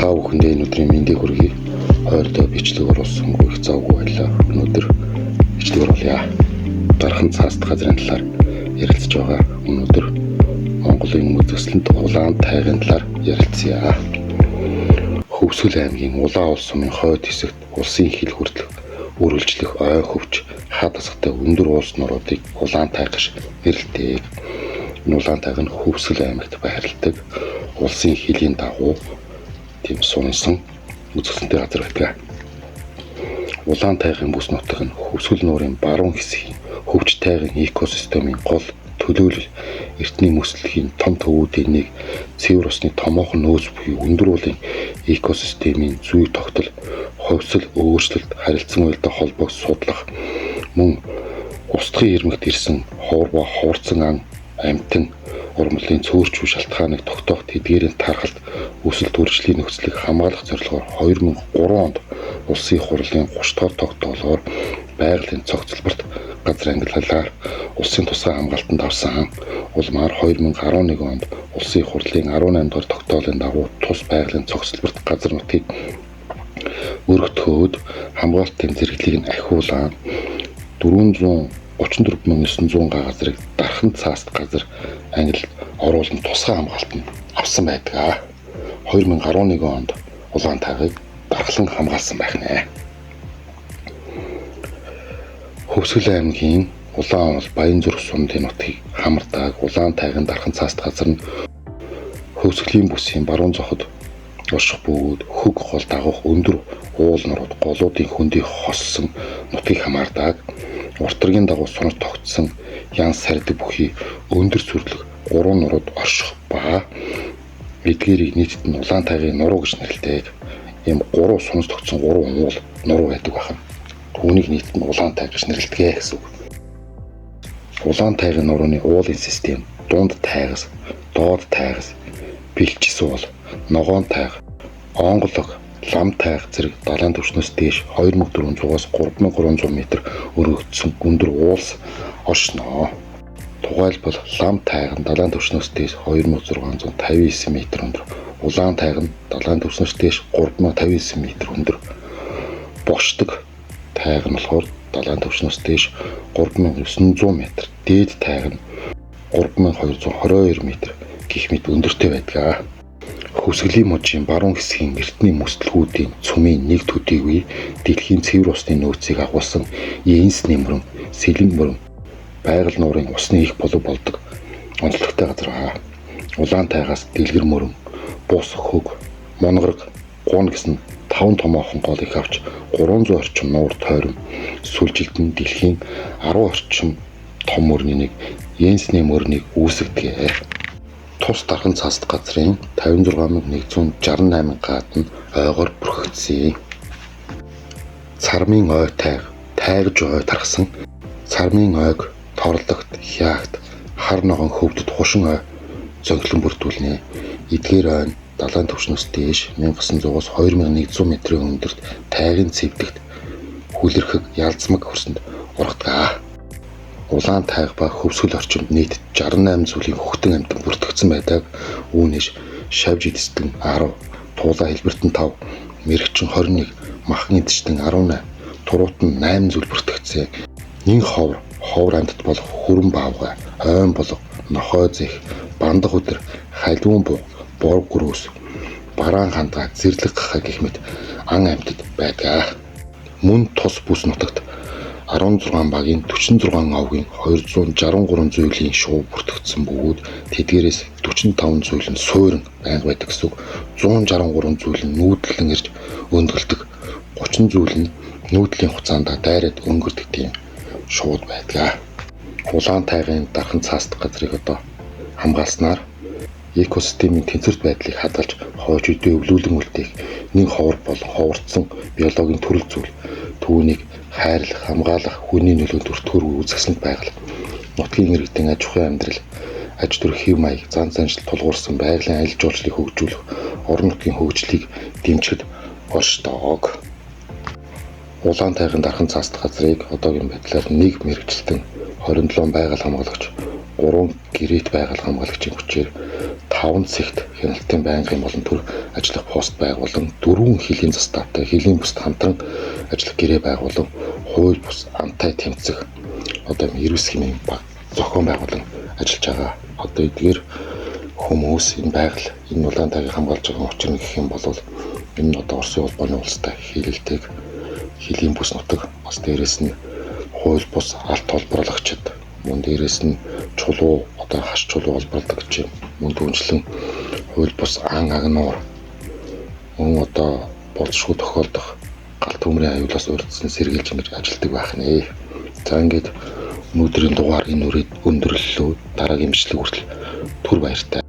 Та бүхэндээ өнөөдрийн мэндийг хүргэе. Хойрдоо бичлэг оруулсан их завгүй байлаа. Өнөөдөр бичлэг оруулъя. Дархан цаасд газрын талаар ярилцж байгаа. Өнөөдөр Монголын үзэсгэлэнт улаан тайгын талаар ярилцъя. Хөвсгөл аймгийн Улаан улс сумын хойд хэсэгт улсын хил хүртэлх үргэлжлэх ой хөвч хад асгатай өндөр улс нуруудыг улаан тай гэж нэрлэдэг. Энэ улаан тайг нь Хөвсгөл аймагт байрладаг. Улсын хилийн дагуу тийм сунсан үзэсгэлэнтэй газар байдаг. Улаан тайгын бүс нутаг нь Хөвсгөл нуурын баруун хэсгийн хөвч тайгын экосистемийн гол төлөөлөл эртний мөслөхийн том төвүүдийн нэг цэвэр усны томоохон нөөц буюу өндөр уулын экосистемийн зүй тогтол, ховсол өөрчлөлт, харилцан уялдаа холбоог судлах, мөн устгын ирмэгт ирсэн ховор ба ховорцсон ан, амьтан, урмлын цөөрчүү шалтгааныг тогтоох тэдгээрийн тархалт өсөлт үржлийн нөхцөлийг хамгаалах зорилгоор 2003 онд улсын хурлын 30 дахь тогтоолоор байгалийн цогцлборт газар ангиллалаар улсын тусгай хамгаалтанд авсан. Улмаар 2011 онд улсын хурлын 18 дахь тогтоолын дагуу тус байгалийн цогцлборт газар нутгийг өргөтгөөд хамгаалтын зэрэглэлийг нь ахиулан 434,900 га газрыг дархан цааст газар ангилалд оруулан тусгай хамгаалтанд авсан байдаг. 2011 онд улаан тайгыг дархлан хамгаалсан байх нэ. Хөвсгөл аймгийн Улаан ул Баянзүрх сумын нутгийг хамардаг улаан тайгын дархан цааст газар нь Хөвсгөлийн бүсийн баруун зохид орших бөгөөд хөг гол дагах өндөр уул нурууд голуудын хөндийг хоссон нутгийг хамаардаг. Уртрагийн дагуу сунаж тогтсон ян сардаг бүхий өндөр сүрлэг 3 нурууд орших ба эдгээрийг нийтэд нь улаан тайгын нуруу гэж нэрлэдэг. Ийм 3 сунаж тогтсон 3 уул нуруу байдаг байна. Түүнийг нийтэд нь улаан тай гэж нэрлэдэг гэсэн үг. Улаан тайгын нурууны уулын систем дунд тайгас, доод тайгас, бэлчис уул, ногоон тайга, онголог, лам тайга зэрэг далайн түвшнээс дээш 2400-аас 3300 м өргөгдсөн өндөр уулс оршино. Тухайлбал лам тайга нь далайн түвшнээс дээш 2659 м өндөр, улаан тайга нь далайн түвшнээс дээш 3059 м өндөр. Бошдог тайга нь болохоор далайн түвшнээс дээш 3900 м, дээд тайга нь 3222 м гэх мэт өндөртэй байдаг. Хөвсгөлийн мужийн баруун хэсгийн эртний мөслөхүүдийн цөмийн нэг төдийгүй дэлхийн цэвэр усны нөөцийг агуулсан Йенс нэмрэн, Сэлэн мөрөн байгаль нуурын усны их болов болдог онцлогтой газар аа. Улаан тайгаас дэлгэр мөрөн, бус хөг, монгорог, гун гэсэн 5 томоохон гол их авч 300 орчим нуур тойрон сүлжилтэн дэлхийн 10 орчим том мөрний нэг Йенсний мөрнийг үүсгэдэг. Тус дархан цааст газрын 56168 гадна ойгоор бүрхэгдсэн. Цармын ой тайг, тайгж ой тархсан, цармын ойг торлогт, хяагт, хар ногоон хөвдөд хушин ой зөнхлөн бүрдүүлнэ. Эдгээр ой нь далайн түвшнээс дээш 1900-аас 2100 м-ийн өндөрт тайгын цэвдэгт хүлэрхэг ялзмаг хөрсөнд ургадаг. Улаан тайг ба хөвсгөл орчимд нийт 68 зүйлийн хөхтөн амьтан бүртгэгдсэн байдаг. Үүнээс шавж эдэстэн 10, туулаа хэлбэртэн 5, мэрэгчин 21, махан эдэстэн 18, туруутан 8 зүйл бүртгэгдсэн. Нин ховор амьтад болох хүрэн баавгай, ойн болго, нохой зэх, бандах өдөр, халиун буу, бор гөрөөс, бараан хандгаа, зэрлэг гахаа гэх мэт ан амьтад байдаг. Мөн тус бүс нутагт 16 багийн 46 овгийн 263 зүйлийн шуу бүртгэгдсэн бөгөөд тэдгээрээс 45 зүйл нь суурин байнга байдаг гэсэн үг. 163 зүйл нь нүүдлэн ирж өндгөлдөг. 30 зүйл нь нүүдлийн хугацаанд дайраад өнгөрдөг тийм шууд байдаг. Улаан тайгын дархан цааст газрыг одоо хамгаалснаар экосистемийн тэнцвэрт байдлыг хадгалж хойч үедээ өвлүүлэн үлдээх нэг ховор болон ховорцсон биологийн төрөл зүйл түүнийг хайрлах, хамгаалах, хүний нөлөөнд өртгөр үзэсгэлэнт байгаль, нутгийн иргэдийн аж ахуйн амьдрал, аж төрх хэв маяг, зан заншил тулгуурсан байгалийн аялал жуулчлалыг хөгжүүлэх, орон нутгийн хөгжлийг дэмжихэд оршдог. Улаан тайгын дархан цааст газрыг одоогийн байдлаар нэг мэргэжилтэн 27 байгаль хамгаалагч, 3 гэрээт байгаль хамгаалагчийн хүчээр 5 цагт хяналтын байнгын болон төр ажиллах пост байгуулан 4 хилийн заставтай хилийн бүст хамтран ажиллах гэрээ байгуулан хууль бус амтай тэмцэх одоо эрүүс хэмээн баг зохион байгуулан ажиллаж байгаа. Одоо эдгээр хүмүүс энэ байгаль энэ улаантайг хамгаалж байгаа учир нь гэх юм бол энэ нь одоо Оросын улбаны улстай хилэлтэйг хилийн бүс нутаг бас дээрэс нь хууль бус алт холбоолагчид мөн дээрэс нь чулуу одоо хаш чулуу холбоолагч мөн дүүнчлэн хууль бус ан агнуур мөн одоо болцшгүй тохиолдох галт төмрийн аюулаас урьдчилан сэргийлж ингэж ажилладаг байх нэ. За ингээд өнөөдрийн дугаар энэ үрээд өндөрлөлөө дараагийн бичлэг хүртэл түр баяртай.